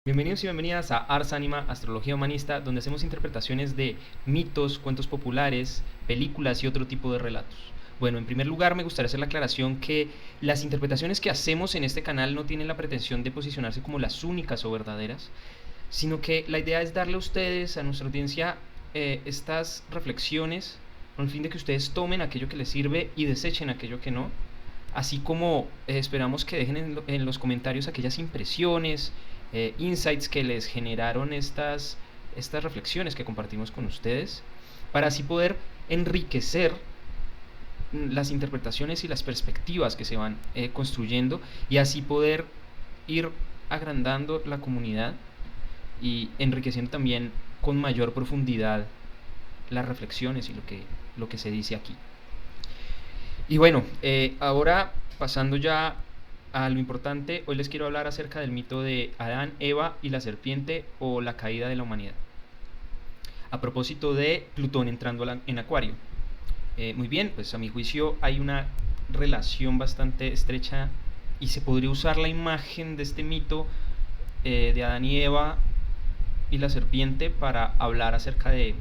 Bienvenidos y bienvenidas a Ars Anima, Astrología Humanista, donde hacemos interpretaciones de mitos, cuentos populares, películas y otro tipo de relatos. Bueno, en primer lugar me gustaría hacer la aclaración que las interpretaciones que hacemos en este canal no tienen la pretensión de posicionarse como las únicas o verdaderas, sino que la idea es darle a ustedes, a nuestra audiencia, estas reflexiones con el fin de que ustedes tomen aquello que les sirve y desechen aquello que no, así como esperamos que dejen en los comentarios aquellas impresiones, insights que les generaron estas reflexiones que compartimos con ustedes, para así poder enriquecer las interpretaciones y las perspectivas que se van construyendo, y así poder ir agrandando la comunidad y enriqueciendo también con mayor profundidad las reflexiones y lo que se dice aquí. Y bueno, ahora pasando ya a lo importante, hoy les quiero hablar acerca del mito de Adán, Eva y la serpiente, o la caída de la humanidad, a propósito de Plutón entrando en Acuario. Muy bien, pues a mi juicio hay una relación bastante estrecha y se podría usar la imagen de este mito de Adán y Eva y la serpiente para hablar acerca de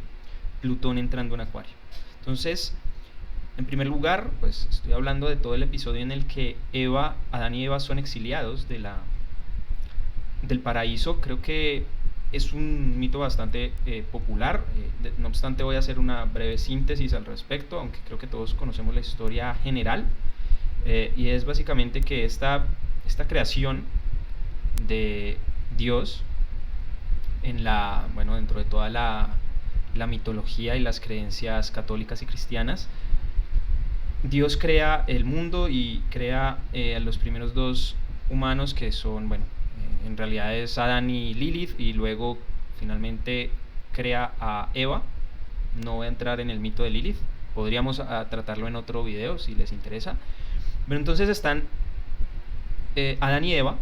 Plutón entrando en Acuario. Entonces, en primer lugar, pues estoy hablando de todo el episodio en el que Adán y Eva son exiliados del paraíso. Creo que es un mito bastante popular, no obstante voy a hacer una breve síntesis al respecto, aunque creo que todos conocemos la historia general, y es básicamente que esta creación de Dios dentro de toda la mitología y las creencias católicas y cristianas, Dios crea el mundo y crea a los primeros dos humanos, que son, en realidad es Adán y Lilith, y luego finalmente crea a Eva. No voy a entrar en el mito de Lilith, podríamos tratarlo en otro video si les interesa. Pero entonces están Adán y Eva,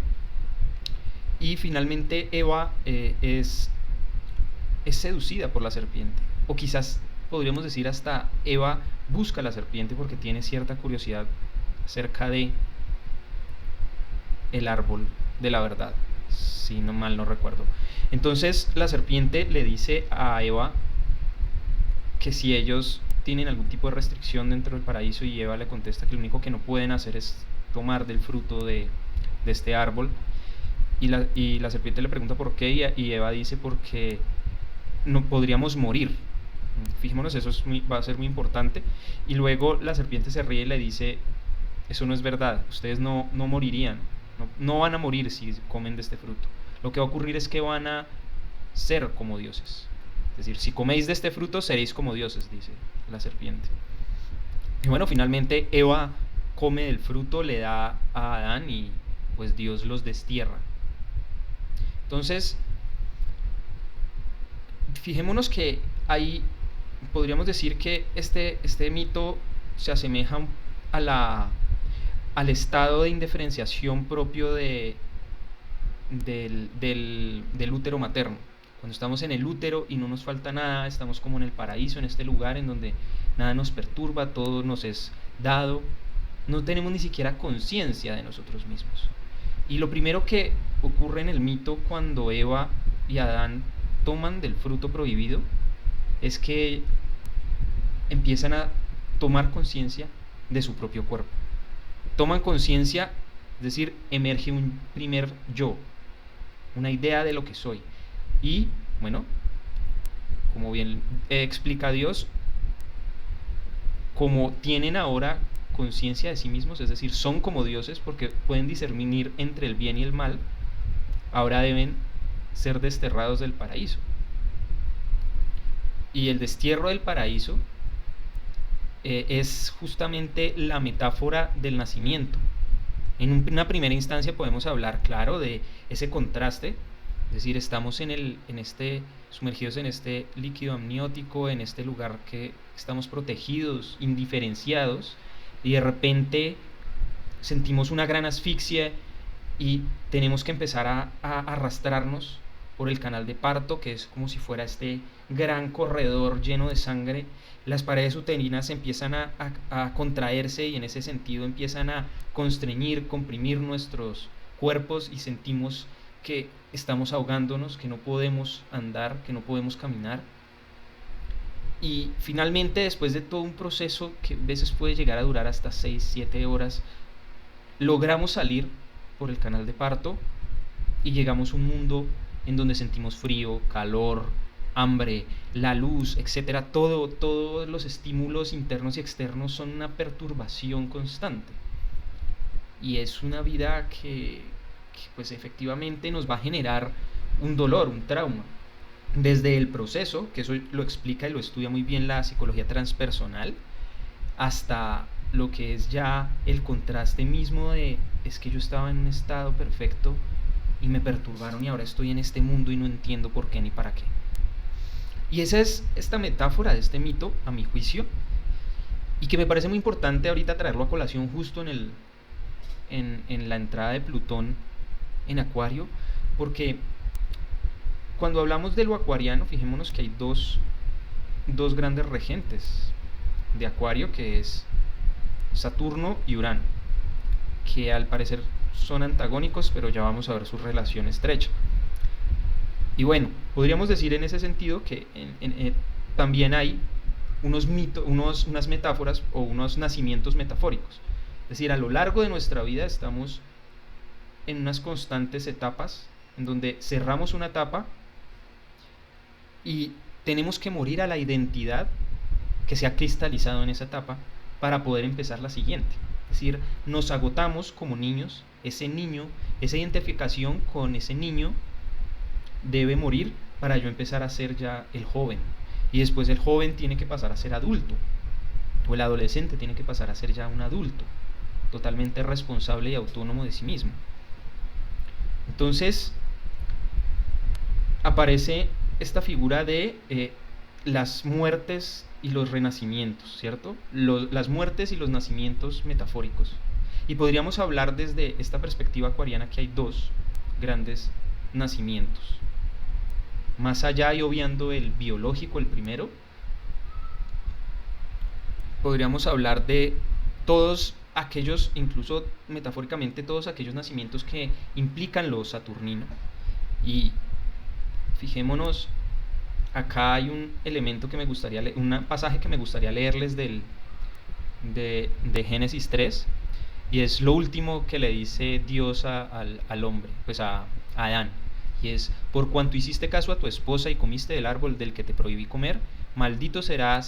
y finalmente Eva es seducida por la serpiente, o quizás podríamos decir hasta Eva busca a la serpiente porque tiene cierta curiosidad acerca de el árbol de la verdad, si no mal no recuerdo. Entonces la serpiente le dice a Eva que si ellos tienen algún tipo de restricción dentro del paraíso, y Eva le contesta que lo único que no pueden hacer es tomar del fruto de este árbol, y la serpiente le pregunta por qué, y Eva dice porque no podríamos morir. Fijémonos, eso va a ser muy importante. Y luego la serpiente se ríe y le dice: eso no es verdad, ustedes no morirían, no van a morir si comen de este fruto. Lo que va a ocurrir es que van a ser como dioses. Es decir, si coméis de este fruto seréis como dioses, dice la serpiente. Y bueno, finalmente Eva come del fruto, le da a Adán, y pues Dios los destierra. Entonces, fijémonos que ahí podríamos decir que este mito se asemeja al estado de indiferenciación propio del útero materno. Cuando estamos en el útero y no nos falta nada, estamos como en el paraíso, en este lugar en donde nada nos perturba, todo nos es dado, no tenemos ni siquiera conciencia de nosotros mismos. Y lo primero que ocurre en el mito cuando Eva y Adán toman del fruto prohibido es que empiezan a tomar conciencia de su propio cuerpo. Toman conciencia, es decir, emerge un primer yo, una idea de lo que soy. Y bueno, como bien explica Dios, como tienen ahora conciencia de sí mismos, es decir, son como dioses porque pueden discernir entre el bien y el mal, ahora deben ser desterrados del paraíso. Y el destierro del paraíso es justamente la metáfora del nacimiento. En una primera instancia podemos hablar, claro, de ese contraste, es decir, estamos sumergidos en este líquido amniótico, en este lugar que estamos protegidos, indiferenciados, y de repente sentimos una gran asfixia y tenemos que empezar a arrastrarnos por el canal de parto, que es como si fuera este gran corredor lleno de sangre. Las paredes uterinas empiezan a contraerse, y en ese sentido empiezan a constreñir, comprimir nuestros cuerpos, y sentimos que estamos ahogándonos, que no podemos andar, que no podemos caminar. Y finalmente, después de todo un proceso que a veces puede llegar a durar hasta 6, 7 horas, logramos salir por el canal de parto y llegamos a un mundo en donde sentimos frío, calor, hambre, la luz, etcétera. Todos los estímulos internos y externos son una perturbación constante. Y es una vida que pues efectivamente nos va a generar un dolor, un trauma. Desde el proceso, que eso lo explica y lo estudia muy bien la psicología transpersonal, hasta lo que es ya el contraste mismo de es que yo estaba en un estado perfecto y me perturbaron y ahora estoy en este mundo y no entiendo por qué ni para qué. Y esa es esta metáfora de este mito, a mi juicio, y que me parece muy importante ahorita traerlo a colación justo en la entrada de Plutón en Acuario, porque cuando hablamos de lo acuariano, fijémonos que hay dos grandes regentes de Acuario, que es Saturno y Urano, que al parecer son antagónicos, pero ya vamos a ver su relación estrecha. Y bueno, podríamos decir en ese sentido que también hay unas metáforas o unos nacimientos metafóricos. Es decir, a lo largo de nuestra vida estamos en unas constantes etapas en donde cerramos una etapa y tenemos que morir a la identidad que se ha cristalizado en esa etapa para poder empezar la siguiente. Es decir, nos agotamos como niños, esa identificación con ese niño debe morir para yo empezar a ser ya el joven. Y después el joven tiene que pasar a ser adulto, o el adolescente tiene que pasar a ser ya un adulto, totalmente responsable y autónomo de sí mismo. Entonces aparece esta figura de las muertes y los renacimientos, ¿cierto? Las muertes y los nacimientos metafóricos. Y podríamos hablar desde esta perspectiva acuariana que hay dos grandes nacimientos. Más allá y obviando el biológico, el primero, podríamos hablar de todos aquellos, incluso metafóricamente, todos aquellos nacimientos que implican lo saturnino. Y fijémonos, acá hay un elemento que me gustaría leer, un pasaje que me gustaría leerles de Génesis 3, y es lo último que le dice Dios al hombre, pues a Adán, y es: por cuanto hiciste caso a tu esposa y comiste del árbol del que te prohibí comer, maldito será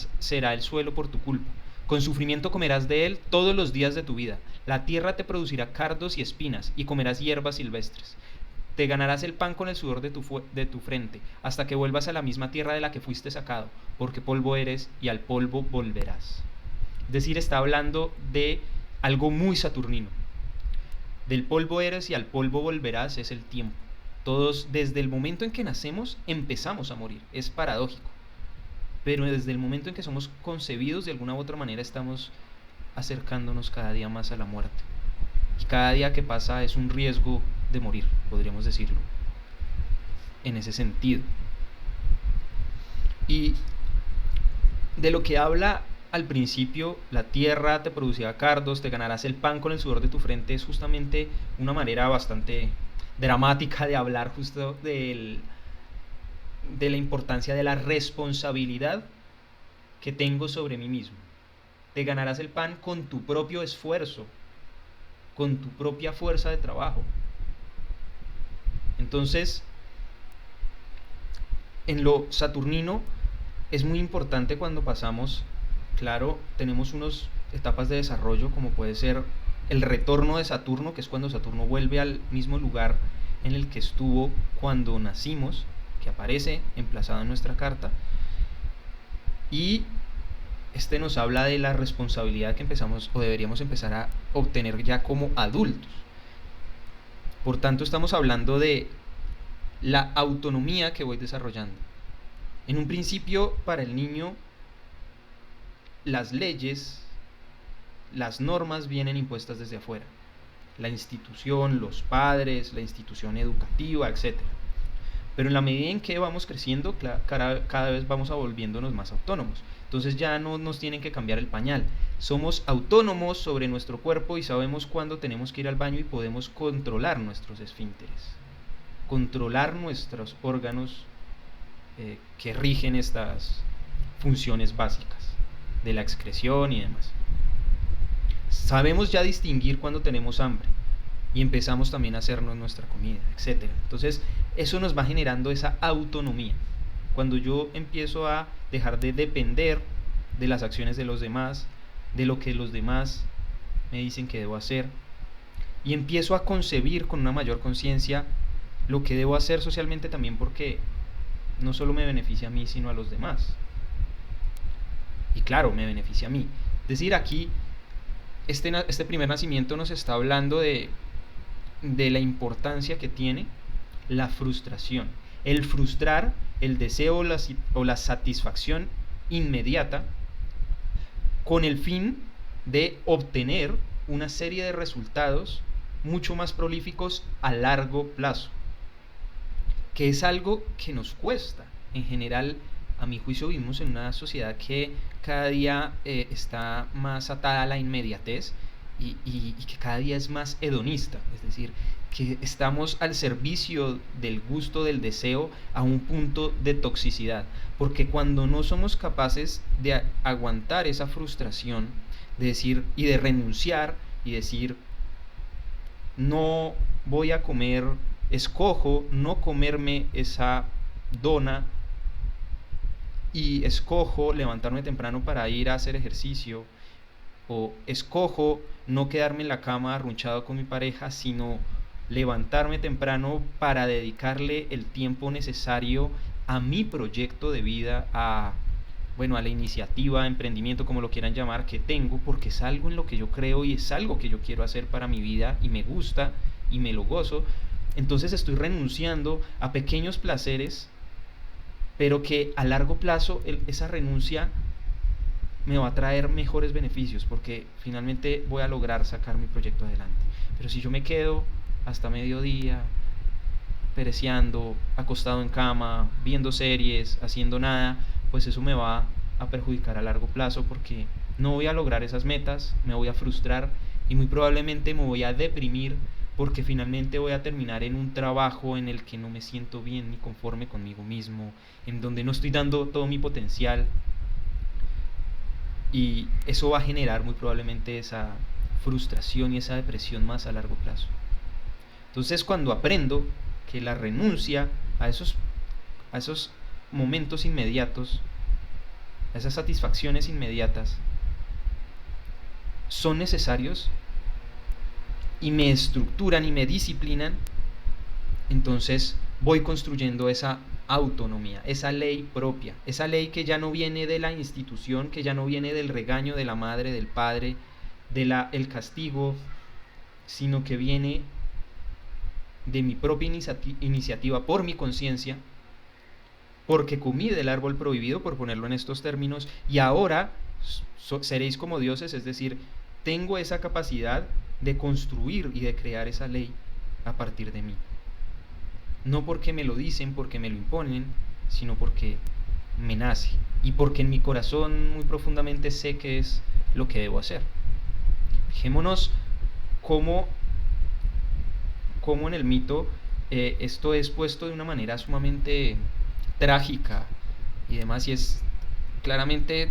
el suelo por tu culpa. Con sufrimiento comerás de él todos los días de tu vida. La tierra te producirá cardos y espinas, y comerás hierbas silvestres. Te ganarás el pan con el sudor de tu frente, hasta que vuelvas a la misma tierra de la que fuiste sacado, porque polvo eres y al polvo volverás. Es decir, está hablando de algo muy saturnino. Del polvo eres y al polvo volverás es el tiempo. Todos, desde el momento en que nacemos, empezamos a morir. Es paradójico. Pero desde el momento en que somos concebidos, de alguna u otra manera estamos acercándonos cada día más a la muerte. Y cada día que pasa es un riesgo de morir, podríamos decirlo, en ese sentido. Y de lo que habla al principio, la tierra te producirá cardos, te ganarás el pan con el sudor de tu frente, es justamente una manera bastante dramática de hablar justo de la importancia de la responsabilidad que tengo sobre mí mismo. Te ganarás el pan con tu propio esfuerzo, con tu propia fuerza de trabajo. Entonces, en lo saturnino es muy importante cuando pasamos, claro, tenemos unas etapas de desarrollo, como puede ser el retorno de Saturno, que es cuando Saturno vuelve al mismo lugar en el que estuvo cuando nacimos, que aparece emplazado en nuestra carta, y este nos habla de la responsabilidad que empezamos o deberíamos empezar a obtener ya como adultos. Por tanto, estamos hablando de la autonomía que voy desarrollando. En un principio, para el niño, las leyes, las normas vienen impuestas desde afuera. La institución, los padres, la institución educativa, etc. Pero en la medida en que vamos creciendo, cada vez vamos volviéndonos más autónomos. Entonces ya no nos tienen que cambiar el pañal. Somos autónomos sobre nuestro cuerpo y sabemos cuándo tenemos que ir al baño y podemos controlar nuestros esfínteres. controlar nuestros órganos que rigen estas funciones básicas de la excreción y demás. Sabemos ya distinguir cuando tenemos hambre y empezamos también a hacernos nuestra comida, etc. Entonces eso nos va generando esa autonomía. Cuando yo empiezo a dejar de depender de las acciones de los demás, de lo que los demás me dicen que debo hacer, y empiezo a concebir con una mayor conciencia lo que debo hacer socialmente también, porque no solo me beneficia a mí sino a los demás, y claro, me beneficia a mí. Es decir, aquí este primer nacimiento nos está hablando de la importancia que tiene la frustración, el frustrar el deseo o la satisfacción inmediata con el fin de obtener una serie de resultados mucho más prolíficos a largo plazo, que es algo que nos cuesta. En general, a mi juicio, vivimos en una sociedad que cada día está más atada a la inmediatez y que cada día es más hedonista, es decir, que estamos al servicio del gusto, del deseo, a un punto de toxicidad, porque cuando no somos capaces de aguantar esa frustración, de decir y de renunciar y decir, no voy a comer, escojo no comerme esa dona y escojo levantarme temprano para ir a hacer ejercicio, o escojo no quedarme en la cama arrunchado con mi pareja, sino levantarme temprano para dedicarle el tiempo necesario a mi proyecto de vida, a la iniciativa, emprendimiento, como lo quieran llamar, que tengo, porque es algo en lo que yo creo y es algo que yo quiero hacer para mi vida y me gusta y me lo gozo. Entonces estoy renunciando a pequeños placeres, pero que a largo plazo esa renuncia me va a traer mejores beneficios, porque finalmente voy a lograr sacar mi proyecto adelante. Pero si yo me quedo hasta mediodía pereceando, acostado en cama, viendo series, haciendo nada, pues eso me va a perjudicar a largo plazo, porque no voy a lograr esas metas, me voy a frustrar y muy probablemente me voy a deprimir, porque finalmente voy a terminar en un trabajo en el que no me siento bien ni conforme conmigo mismo, en donde no estoy dando todo mi potencial, y eso va a generar muy probablemente esa frustración y esa depresión más a largo plazo. Entonces, cuando aprendo que la renuncia a esos momentos inmediatos, a esas satisfacciones inmediatas, son necesarios y me estructuran y me disciplinan, entonces voy construyendo esa autonomía, esa ley propia, esa ley que ya no viene de la institución, que ya no viene del regaño de la madre, del padre, el castigo, sino que viene de mi propia iniciativa, por mi conciencia, porque comí del árbol prohibido, por ponerlo en estos términos, y ahora seréis como dioses, es decir, tengo esa capacidad de construir y de crear esa ley a partir de mí. No porque me lo dicen, porque me lo imponen, sino porque me nace y porque en mi corazón muy profundamente sé que es lo que debo hacer. Fijémonos cómo en el mito esto es puesto de una manera sumamente trágica y demás, y es claramente,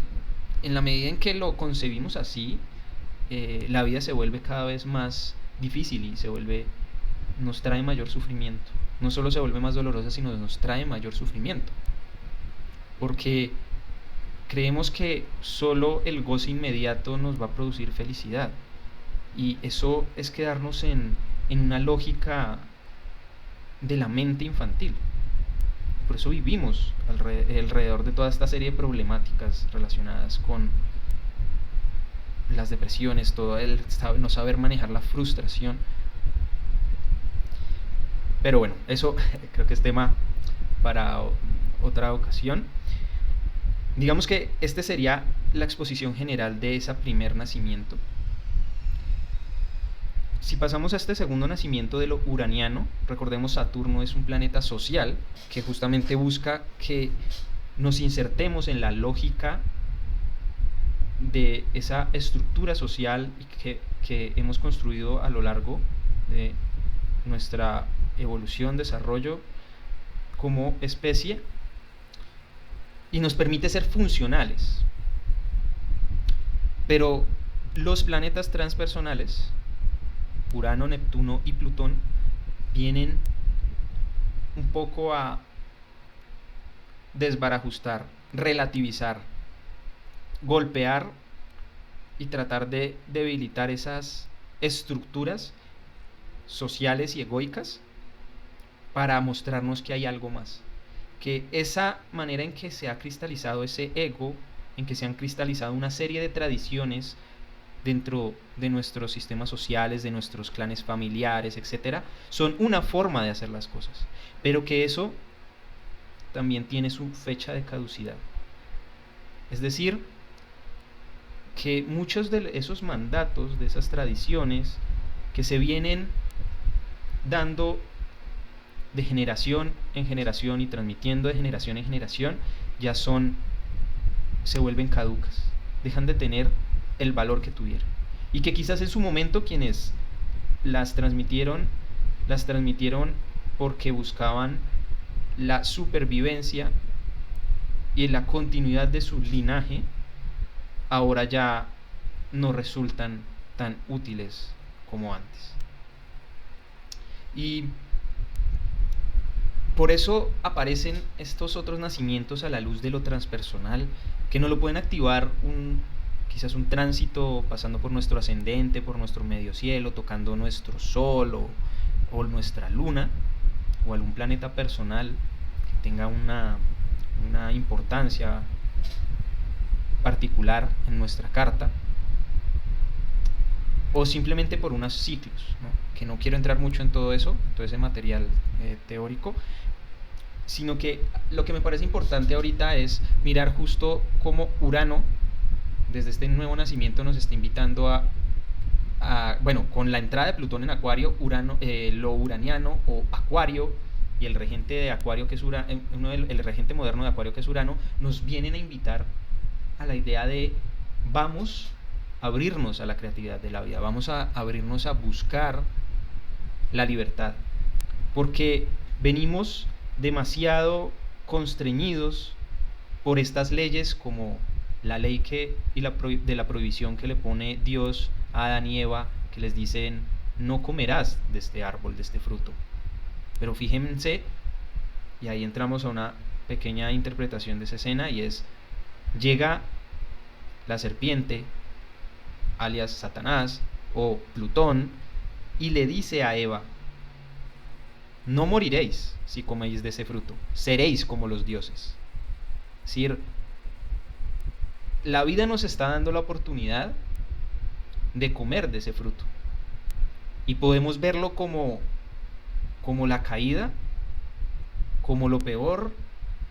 en la medida en que lo concebimos así, la vida se vuelve cada vez más difícil y nos trae mayor sufrimiento. No solo se vuelve más dolorosa, sino nos trae mayor sufrimiento, porque creemos que solo el goce inmediato nos va a producir felicidad, y eso es quedarnos en una lógica de la mente infantil. Por eso vivimos alrededor de toda esta serie de problemáticas relacionadas con las depresiones, todo el no saber manejar la frustración. Pero bueno, eso creo que es tema para otra ocasión. Digamos que este sería la exposición general de ese primer nacimiento. Si pasamos a este segundo nacimiento de lo uraniano, recordemos, Saturno es un planeta social que justamente busca que nos insertemos en la lógica de esa estructura social que hemos construido a lo largo de nuestra evolución, desarrollo como especie y nos permite ser funcionales. Pero los planetas transpersonales, Urano, Neptuno y Plutón, vienen un poco a desbarajustar, relativizar, golpear y tratar de debilitar esas estructuras sociales y egoicas para mostrarnos que hay algo más, que esa manera en que se ha cristalizado ese ego, en que se han cristalizado una serie de tradiciones dentro de nuestros sistemas sociales, de nuestros clanes familiares, etcétera, son una forma de hacer las cosas, pero que eso también tiene su fecha de caducidad. Es decir, que muchos de esos mandatos, de esas tradiciones que se vienen dando de generación en generación y transmitiendo de generación en generación, se vuelven caducas, dejan de tener el valor que tuvieron. Y que quizás en su momento quienes las transmitieron porque buscaban la supervivencia y la continuidad de su linaje, ahora ya no resultan tan útiles como antes. Y por eso aparecen estos otros nacimientos a la luz de lo transpersonal, que no lo pueden activar quizás un tránsito pasando por nuestro ascendente, por nuestro medio cielo, tocando nuestro sol o nuestra luna, o algún planeta personal que tenga una importancia particular en nuestra carta, o simplemente por unos ciclos, ¿no? Que no quiero entrar mucho en todo eso, en todo ese material teórico, sino que lo que me parece importante ahorita es mirar justo cómo Urano, desde este nuevo nacimiento, nos está invitando bueno, con la entrada de Plutón en Acuario, lo uraniano o Acuario, y el regente de Acuario, que es el regente moderno de Acuario, que es Urano, nos vienen a invitar a la idea de vamos a abrirnos a la creatividad de la vida, vamos a abrirnos a buscar la libertad, porque venimos demasiado constreñidos por estas leyes, como la ley de la prohibición que le pone Dios a Adán y Eva, que les dicen no comerás de este árbol, de este fruto. Pero fíjense, y ahí entramos a una pequeña interpretación de esa escena, y es: llega la serpiente, alias Satanás o Plutón, y le dice a Eva: no moriréis si coméis de ese fruto, seréis como los dioses. Es decir, la vida nos está dando la oportunidad de comer de ese fruto, y podemos verlo como la caída, como lo peor,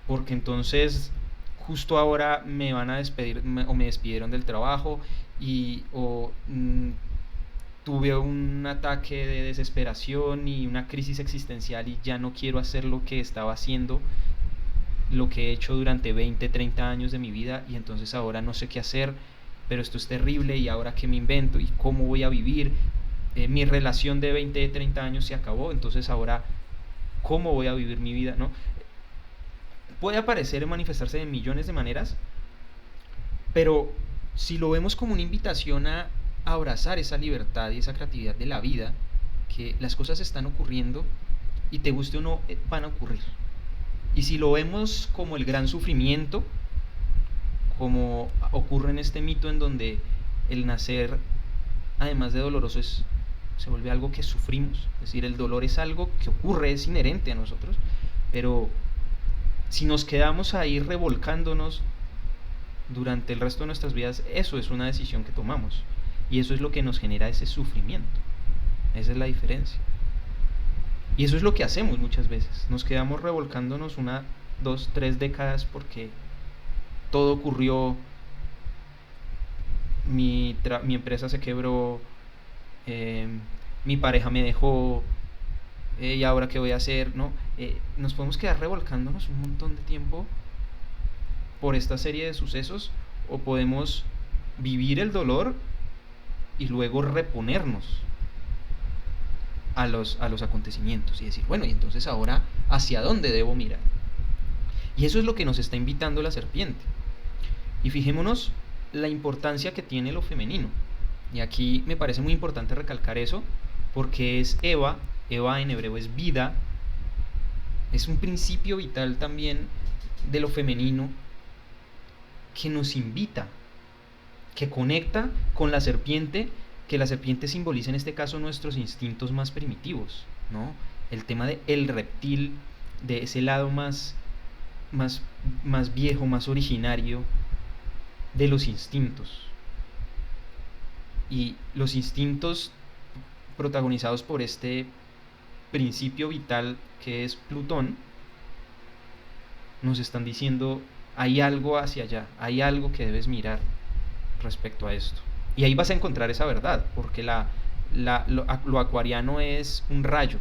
porque entonces justo ahora me van a despedir o me despidieron del trabajo tuve un ataque de desesperación y una crisis existencial y ya no quiero hacer lo que estaba haciendo, lo que he hecho durante 20, 30 años de mi vida, y entonces ahora no sé qué hacer, pero esto es terrible, y ahora qué me invento y cómo voy a vivir. Mi relación de 20, 30 años se acabó, entonces ahora ¿cómo voy a vivir mi vida? ¿No? Puede aparecer y manifestarse de millones de maneras, pero si lo vemos como una invitación a abrazar esa libertad y esa creatividad de la vida, que las cosas están ocurriendo y te guste o no, van a ocurrir. Y si lo vemos como el gran sufrimiento, como ocurre en este mito en donde el nacer, además de doloroso, se vuelve algo que sufrimos, es decir, el dolor es algo que ocurre, es inherente a nosotros, pero si nos quedamos ahí revolcándonos durante el resto de nuestras vidas, eso es una decisión que tomamos, y eso es lo que nos genera ese sufrimiento. Esa es la diferencia. Y eso es lo que hacemos muchas veces, nos quedamos revolcándonos 1, 2, 3 décadas porque todo ocurrió, mi empresa se quebró, mi pareja me dejó, y ahora qué voy a hacer, ¿no? Nos podemos quedar revolcándonos un montón de tiempo por esta serie de sucesos, o podemos vivir el dolor y luego reponernos a los acontecimientos y decir, bueno, y entonces ahora, ¿hacia dónde debo mirar? Y eso es lo que nos está invitando la serpiente. Y fijémonos la importancia que tiene lo femenino. Y aquí me parece muy importante recalcar eso, porque es Eva en hebreo es vida, es un principio vital también de lo femenino que nos invita, que conecta con la serpiente, que la serpiente simboliza en este caso nuestros instintos más primitivos, ¿no? El tema del reptil, de ese lado más viejo, más originario de los instintos. Y los instintos protagonizados por este principio vital que es Plutón, nos están diciendo, hay algo hacia allá, hay algo que debes mirar respecto a esto. Y ahí vas a encontrar esa verdad, porque lo acuariano es un rayo.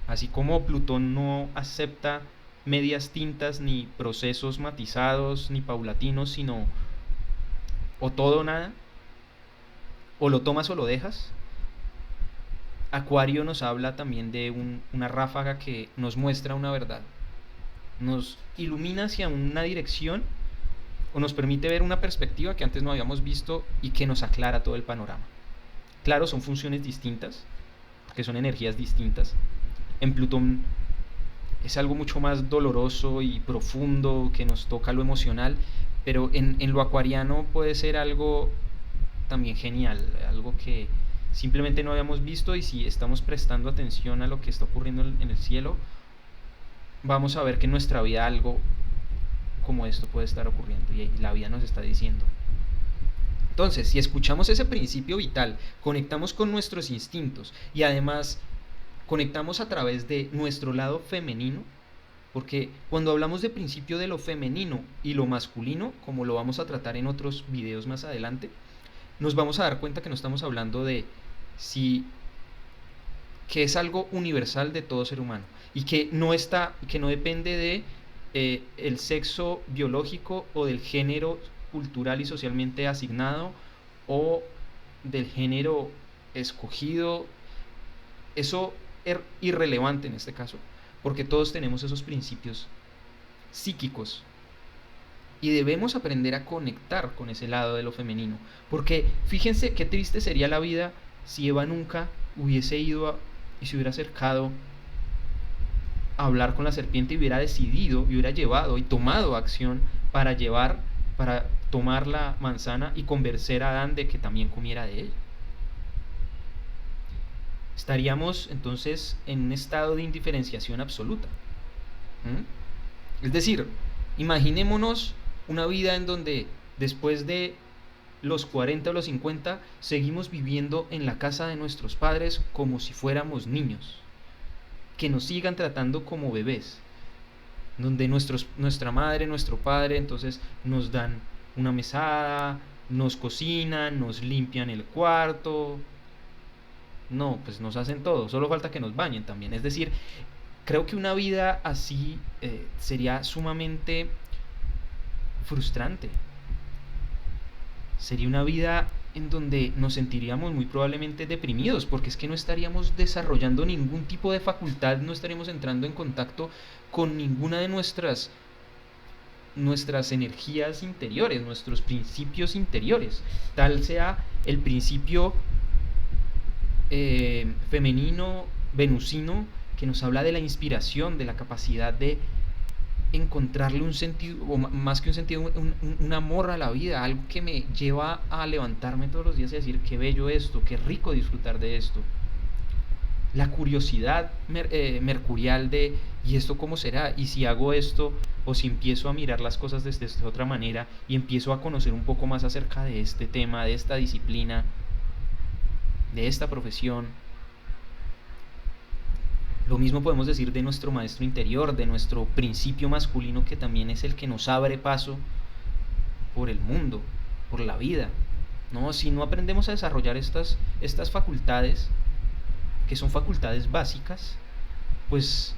Así como Plutón no acepta medias tintas, ni procesos matizados, ni paulatinos, sino o todo o nada, o lo tomas o lo dejas. Acuario nos habla también de una ráfaga que nos muestra una verdad, nos ilumina hacia una dirección o nos permite ver una perspectiva que antes no habíamos visto y que nos aclara todo el panorama. Claro, son funciones distintas, porque son energías distintas. En Plutón es algo mucho más doloroso y profundo que nos toca lo emocional, pero en lo acuariano puede ser algo también genial, algo que simplemente no habíamos visto, y si estamos prestando atención a lo que está ocurriendo en el cielo, vamos a ver que en nuestra vida algo como esto puede estar ocurriendo y la vida nos está diciendo. Entonces, si escuchamos ese principio vital, conectamos con nuestros instintos y además conectamos a través de nuestro lado femenino, porque cuando hablamos de principio de lo femenino y lo masculino, como lo vamos a tratar en otros videos más adelante, nos vamos a dar cuenta que no estamos hablando de que es algo universal de todo ser humano y que no depende de el sexo biológico o del género cultural y socialmente asignado o del género escogido. Eso es irrelevante en este caso, porque todos tenemos esos principios psíquicos y debemos aprender a conectar con ese lado de lo femenino, porque fíjense qué triste sería la vida si Eva nunca hubiese ido y se hubiera acercado a hablar con la serpiente y hubiera decidido, y hubiera llevado y tomado acción para tomar la manzana y convencer a Adán de que también comiera de ella. Estaríamos entonces en un estado de indiferenciación absoluta. Es decir, imaginémonos una vida en donde después de los 40 o los 50 seguimos viviendo en la casa de nuestros padres como si fuéramos niños, que nos sigan tratando como bebés, donde nuestra madre, nuestro padre entonces nos dan una mesada, nos cocinan, nos limpian el cuarto. No, pues nos hacen todo, solo falta que nos bañen también. Es decir, creo que una vida así sería sumamente frustrante. Sería una vida en donde nos sentiríamos muy probablemente deprimidos, porque es que no estaríamos desarrollando ningún tipo de facultad, no estaríamos entrando en contacto con ninguna de nuestras energías interiores, nuestros principios interiores. Tal sea el principio femenino, venusino, que nos habla de la inspiración, de la capacidad de encontrarle un sentido, o más que un sentido, un amor a la vida, algo que me lleva a levantarme todos los días y decir qué bello esto, qué rico disfrutar de esto. La curiosidad mercurial de ¿y esto cómo será? Y si hago esto, o si empiezo a mirar las cosas desde otra manera y empiezo a conocer un poco más acerca de este tema, de esta disciplina, de esta profesión. Lo mismo podemos decir de nuestro maestro interior, de nuestro principio masculino, que también es el que nos abre paso por el mundo, por la vida. No, si no aprendemos a desarrollar estas facultades, que son facultades básicas, pues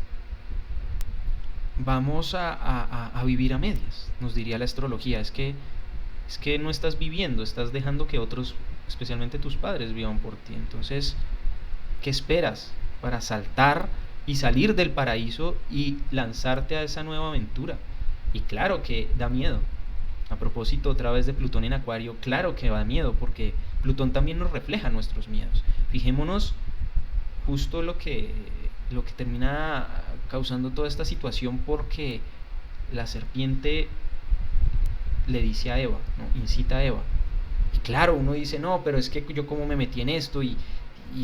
vamos a vivir a medias, nos diría la astrología. Es que no estás viviendo, estás dejando que otros, especialmente tus padres, vivan por ti. Entonces, ¿qué esperas? para saltar y salir del paraíso y lanzarte a esa nueva aventura. Y claro que da miedo. A propósito otra vez de Plutón en Acuario, claro que da miedo porque Plutón también nos refleja nuestros miedos. Fijémonos justo lo que termina causando toda esta situación, porque la serpiente le dice a Eva, ¿no? Incita a Eva. Y claro, uno dice, no, pero es que yo cómo me metí en esto y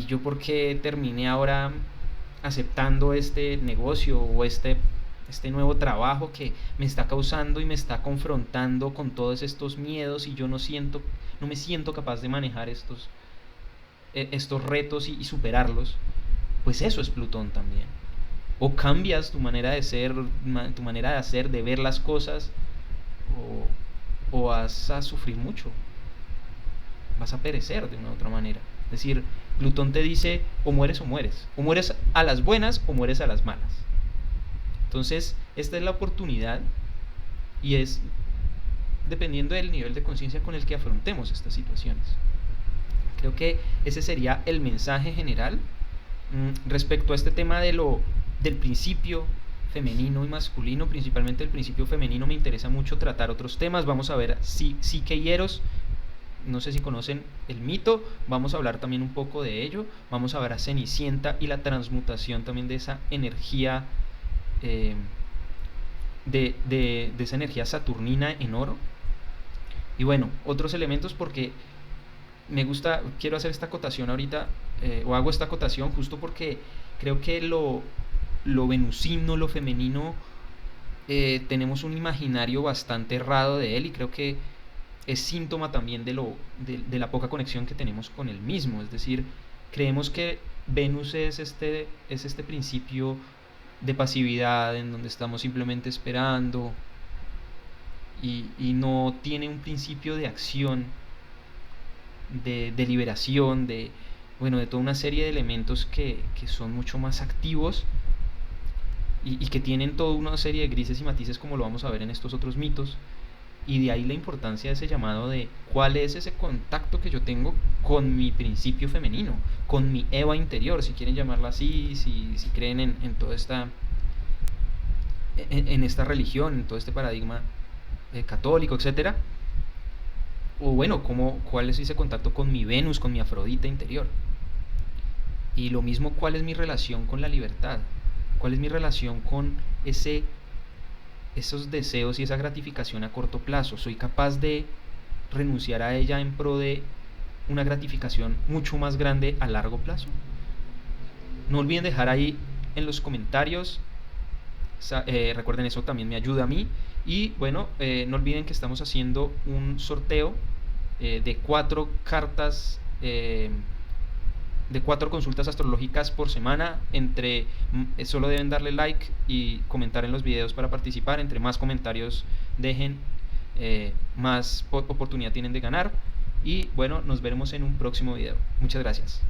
yo por qué terminé ahora aceptando este negocio o este nuevo trabajo que me está causando y me está confrontando con todos estos miedos, y yo no me siento capaz de manejar estos retos y superarlos. Pues eso es Plutón también. O cambias tu manera de ser, tu manera de hacer, de ver las cosas, o vas a sufrir mucho, vas a perecer de una u otra manera. Es decir, Plutón te dice o mueres o mueres a las buenas o mueres a las malas. Entonces, esta es la oportunidad, y es dependiendo del nivel de conciencia con el que afrontemos estas situaciones. Creo que ese sería el mensaje general respecto a este tema del principio femenino y masculino. Principalmente el principio femenino me interesa mucho tratar otros temas. Vamos a ver Psique y Eros. No sé si conocen el mito, vamos a hablar también un poco de ello. Vamos a ver a Cenicienta y la transmutación también de esa energía, de esa energía saturnina en oro. Y bueno, otros elementos, porque quiero hacer esta acotación ahorita, o hago esta acotación justo porque creo que lo venusino, lo femenino, tenemos un imaginario bastante errado de él, y creo que es síntoma también de la poca conexión que tenemos con él mismo. Es decir, creemos que Venus es este principio de pasividad en donde estamos simplemente esperando, y no tiene un principio de acción, de liberación, de toda una serie de elementos que son mucho más activos, y que tienen toda una serie de grises y matices, como lo vamos a ver en estos otros mitos. Y de ahí la importancia de ese llamado de cuál es ese contacto que yo tengo con mi principio femenino, con mi Eva interior, si quieren llamarla así, si creen en toda esta religión, en todo este paradigma católico, etcétera. O bueno, cuál es ese contacto con mi Venus, con mi Afrodita interior. Y lo mismo, cuál es mi relación con la libertad, cuál es mi relación con esos deseos y esa gratificación a corto plazo. ¿Soy capaz de renunciar a ella en pro de una gratificación mucho más grande a largo plazo? No olviden dejar ahí en los comentarios, recuerden, eso también me ayuda a mí. Y bueno, no olviden que estamos haciendo un sorteo de 4 cartas, de 4 consultas astrológicas por semana. Solo deben darle like y comentar en los videos para participar. Entre más comentarios dejen, más oportunidad tienen de ganar. Y bueno, nos veremos en un próximo video. Muchas gracias.